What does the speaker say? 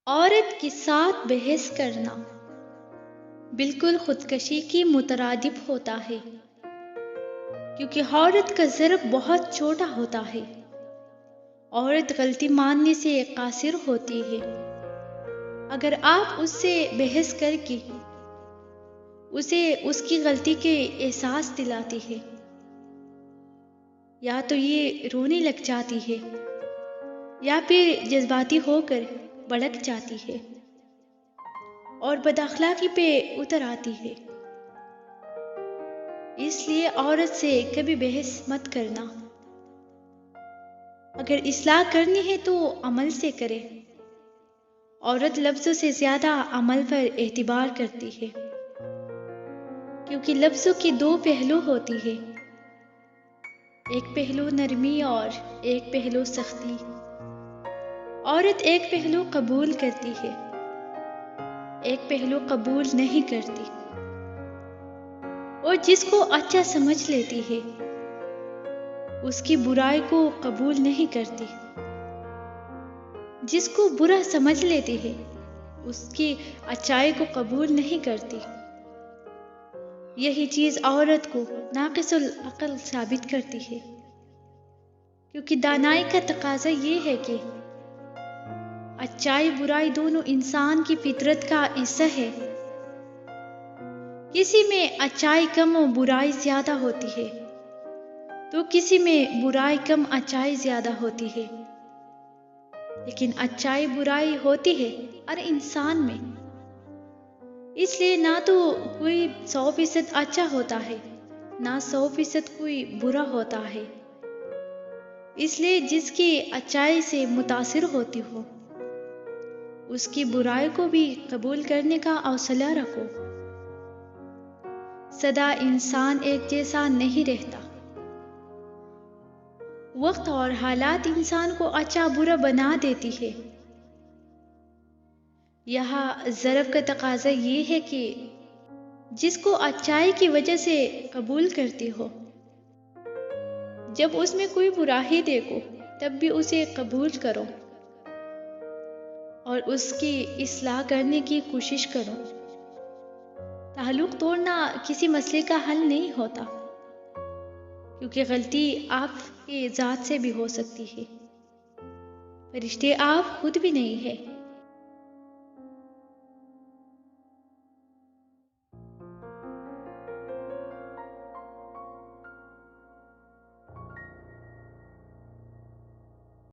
عورت کے ساتھ بحث کرنا بالکل خودکشی کی مترادف ہوتا ہے، کیونکہ عورت کا ضرب بہت چھوٹا ہوتا ہے۔ عورت غلطی ماننے سے قاصر ہوتی ہے۔ اگر آپ اس سے بحث کر کے اسے اس کی غلطی کے احساس دلاتی ہے، یا تو یہ رونے لگ جاتی ہے یا پھر جذباتی ہو کر بھڑک جاتی ہے اور بد اخلاقی پہ اتر آتی ہے۔ اس لیے عورت سے کبھی بحث مت کرنا۔ اگر اصلاح کرنی ہے تو عمل سے کرے۔ عورت لفظوں سے زیادہ عمل پر اعتبار کرتی ہے، کیونکہ لفظوں کی دو پہلو ہوتی ہے، ایک پہلو نرمی اور ایک پہلو سختی۔ عورت ایک پہلو قبول کرتی ہے، ایک پہلو قبول نہیں کرتی، اور جس کو اچھا سمجھ لیتی ہے اس کی برائی کو قبول نہیں کرتی، جس کو برا سمجھ لیتی ہے اس کی اچھائی کو قبول نہیں کرتی۔ یہی چیز عورت کو ناقص العقل ثابت کرتی ہے، کیونکہ دانائی کا تقاضا یہ ہے کہ اچھائی برائی دونوں انسان کی فطرت کا حصہ ہے۔ کسی میں اچھائی کم و برائی زیادہ ہوتی ہے تو کسی میں برائی کم اچھائی زیادہ ہوتی ہے، لیکن اچھائی برائی ہوتی ہے ہر انسان میں۔ اس لیے نہ تو کوئی 100% اچھا ہوتا ہے، نہ 100% کوئی برا ہوتا ہے۔ اس لیے جس کی اچھائی سے متاثر ہوتی ہو اس کی برائی کو بھی قبول کرنے کا حوصلہ رکھو۔ سدا انسان ایک جیسا نہیں رہتا۔ وقت اور حالات انسان کو اچھا برا بنا دیتی ہے۔ یہاں ضرب کا تقاضا یہ ہے کہ جس کو اچھائی کی وجہ سے قبول کرتی ہو، جب اس میں کوئی برائی دیکھو تب بھی اسے قبول کرو اور اس کی اصلاح کرنے کی کوشش کرو۔ تعلق توڑنا کسی مسئلے کا حل نہیں ہوتا، کیونکہ غلطی آپ کے ذات سے بھی ہو سکتی ہے، فرشتے آپ خود بھی نہیں ہے۔